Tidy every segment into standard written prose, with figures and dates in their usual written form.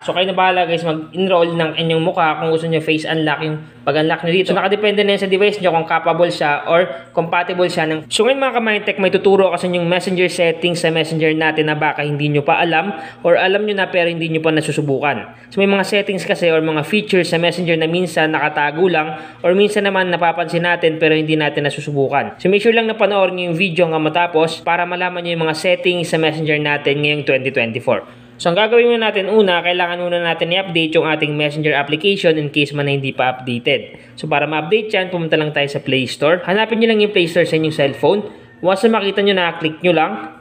So kayo na bahala guys mag-enroll ng inyong mukha kung gusto nyo face unlock yung pag-unlock nyo dito. So nakadepende na yan sa device nyo kung capable siya or compatible siya ng... So ngayon mga ka-Mindtech, may tuturo kasi yung messenger settings sa messenger natin na baka hindi nyo pa alam or alam nyo na pero hindi nyo pa nasusubukan. So may mga settings kasi or mga features sa messenger na minsan nakatago lang or minsan naman napapansin natin pero hindi natin nasusubukan. So make sure lang na panoorin nyo yung video nga matapos para malaman nyo yung mga settings sa messenger natin ngayong 2024. So ang gagawin muna natin kailangan muna natin i-update yung ating messenger application in case man na hindi pa updated. So para ma-update yan, pumunta lang tayo sa Play Store. Hanapin nyo lang yung Play Store sa inyong cellphone. Once na makita nyo na, click nyo lang.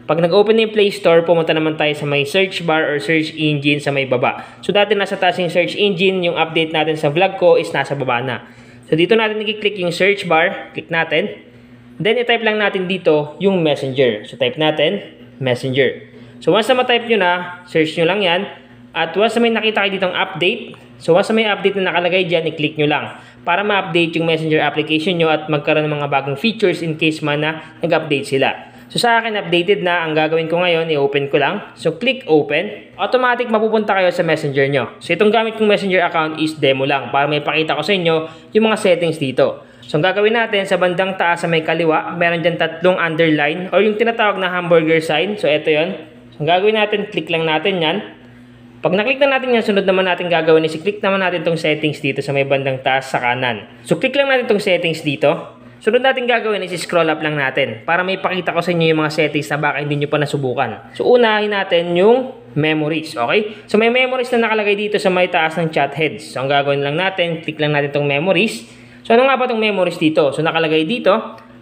Pag nag-open na yung Play Store, pumunta naman tayo sa may search bar or search engine sa may baba. So dati nasa taas yung search engine, yung update natin sa vlog ko is nasa baba na. So dito natin i-click yung search bar, click natin. Then i-type lang natin dito yung messenger. So type natin, messenger. So once na ma-type nyo na, search nyo lang yan. At once na may nakita kayo ditong update, so once na may update na nakalagay dyan, i-click nyo lang para ma-update yung messenger application nyo at magkaroon ng mga bagong features in case man na nag-update sila. So sa akin, updated na. Ang gagawin ko ngayon, i-open ko lang. So click open. Automatic mapupunta kayo sa messenger nyo. So itong gamit kong messenger account is demo lang para may pakita ko sa inyo yung mga settings dito. So ang gagawin natin, sa bandang taas sa may kaliwa, meron dyan tatlong underline or yung tinatawag na hamburger sign. So ito yon. Ang gagawin natin, click lang natin yan. Pag naklik na natin yan, sunod naman natin gagawin is i-click naman natin itong settings dito sa may bandang taas sa kanan. So click lang natin itong settings dito. Sunod natin gagawin is scroll up lang natin para may pakita ko sa inyo yung mga settings na baka hindi nyo pa nasubukan. So unahin natin yung memories, okay? So may memories na nakalagay dito sa may taas ng chat heads. So ang gagawin lang natin, click lang natin itong memories. So ano nga ba itong memories dito? So nakalagay dito,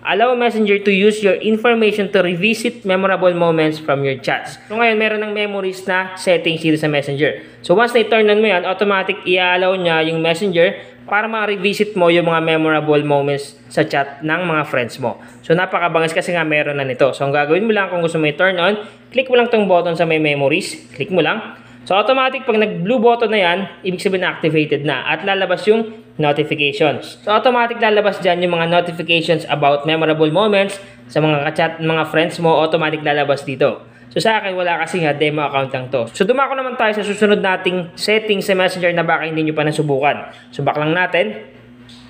allow Messenger to use your information to revisit memorable moments from your chats. So ngayon, meron ng memories na settings dito sa Messenger. So once na-turn on mo yan, automatic i-allow niya yung Messenger para ma-revisit mo yung mga memorable moments sa chat ng mga friends mo. So napakabangis kasi nga meron na nito. So ang gagawin mo lang kung gusto mo i-turn on, click mo lang tong button sa may memories. Click mo lang. So automatic pag nag-blue button na yan, ibig sabihin activated na at lalabas yung notifications. So automatic lalabas dyan yung mga notifications about memorable moments sa mga ka-chat, mga friends mo, automatic lalabas dito. So sa akin wala kasi nga demo account lang to. So dumako naman tayo sa susunod nating settings sa Messenger na baka hindi nyo pa nasubukan. So back lang natin.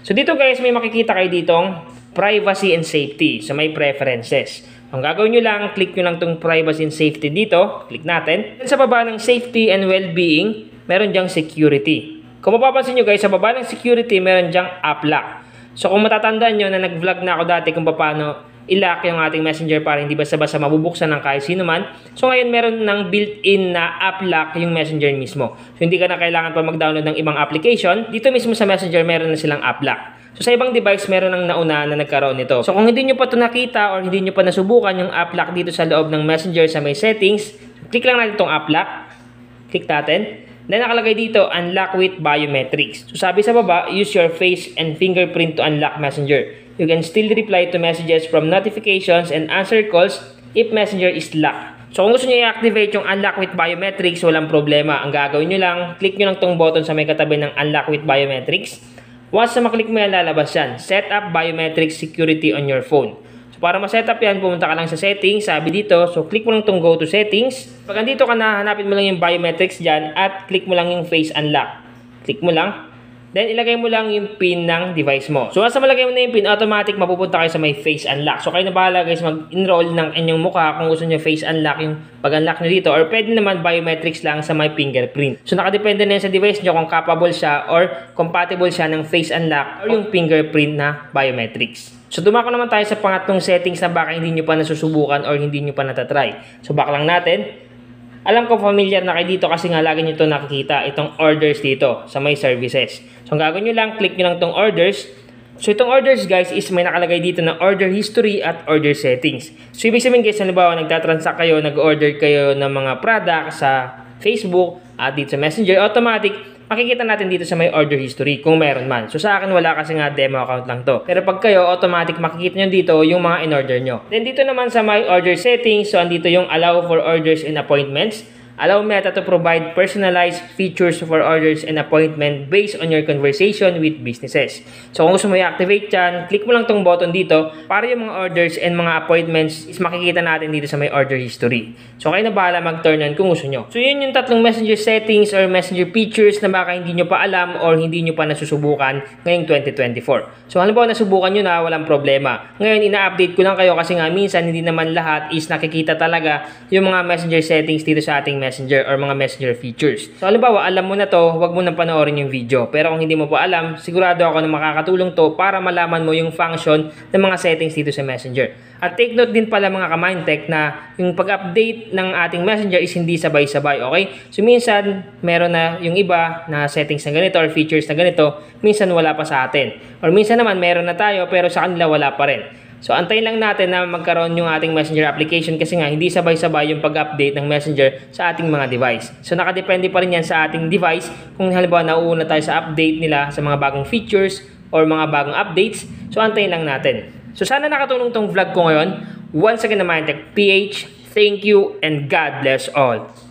So dito guys may makikita kayo ditong privacy and safety. So may preferences. Ang gagawin nyo lang, click nyo lang itong privacy and safety dito. Click natin. Then sa baba ng safety and well-being, meron dyang security. Kung mapapansin nyo guys, sa baba ng security, meron dyang app lock. So kung matatandaan nyo na nag-vlog na ako dati kung paano i-lock yung ating messenger para hindi basta-basta mabubuksan ng kahit sino man. So ngayon meron ng built-in na app lock yung messenger mismo. So hindi ka na kailangan pa mag-download ng ibang application. Dito mismo sa messenger meron na silang app lock. So sa ibang device, meron ng nauna na nagkaroon nito. So kung hindi nyo pa ito nakita or hindi nyo pa nasubukan yung app lock dito sa loob ng Messenger sa may settings, click lang natin itong app lock. Click natin. Then nakalagay dito, unlock with biometrics. So sabi sa baba, use your face and fingerprint to unlock Messenger. You can still reply to messages from notifications and answer calls if Messenger is locked. So kung gusto nyo i-activate yung unlock with biometrics, walang problema. Ang gagawin nyo lang, click nyo lang itong button sa may katabi ng unlock with biometrics. Once na maklik mo yan, lalabas yan. Set up biometric security on your phone. So para ma-set up yan, pumunta ka lang sa settings. Sabi dito, so click mo lang itong go to settings. Pag andito ka na, hanapin mo lang yung biometrics dyan at click mo lang yung face unlock. Click mo lang. Then ilagay mo lang yung pin ng device mo. So once na malagay mo na yung pin, automatic mapupunta kayo sa may face unlock. So kayo na bahala guys mag-enroll ng inyong mukha kung gusto nyo face unlock yung pag-unlock nyo dito. Or pwede naman biometrics lang sa may fingerprint. So nakadepende na yan sa device nyo kung capable siya or compatible siya ng face unlock or yung fingerprint na biometrics. So dumako naman tayo sa pangatlong settings na baka hindi nyo pa nasusubukan or hindi nyo pa natatry. So back lang natin. Alam ko familiar na kayo dito kasi nga lagi nyo ito nakikita, itong orders dito sa may services. So ang gagawin nyo lang, click nyo lang itong orders. So itong orders guys is may nakalagay dito na order history at order settings. So ibig sabihin guys, halimbawa nagtatransact kayo, nag-order kayo ng mga product sa Facebook at dito sa Messenger, automatic makikita natin dito sa may order history kung meron man. So sa akin wala kasi nga demo account lang to. Pero pag kayo, automatic makikita nyo dito yung mga in-order nyo. Then dito naman sa my order settings, so andito yung allow for orders and appointments. Allow Meta to provide personalized features for orders and appointment based on your conversation with businesses. So kung gusto mo i-activate yan, click mo lang tong button dito para yung mga orders and mga appointments is makikita natin dito sa may order history. So kayo na bahala mag-turn on kung gusto nyo. So yun yung tatlong messenger settings or messenger features na baka hindi nyo pa alam or hindi nyo pa nasusubukan ngayong 2024. So halimbawa nasubukan nyo na, walang problema. Ngayon ina-update ko lang kayo kasi nga minsan hindi naman lahat is nakikita talaga yung mga messenger settings dito sa ating messenger or mga messenger features. So halimbawa alam mo na to, huwag mo nang panoorin yung video. Pero kung hindi mo pa alam, sigurado ako na makakatulong to para malaman mo yung function ng mga settings dito sa messenger. At take note din pala mga ka-Mindtech na yung pag-update ng ating messenger is hindi sabay-sabay, okay? So minsan meron na yung iba na settings na ganito or features na ganito, minsan wala pa sa atin. Or minsan naman meron na tayo pero sa kanila wala pa rin. So antayin lang natin na magkaroon yung ating messenger application kasi nga hindi sabay-sabay yung pag-update ng messenger sa ating mga device. So nakadepende pa rin yan sa ating device kung halimbawa nauuna tayo sa update nila sa mga bagong features or mga bagong updates. So antayin lang natin. So sana nakatulong tong vlog ko ngayon. Once again, Mindtech PH, thank you and God bless all.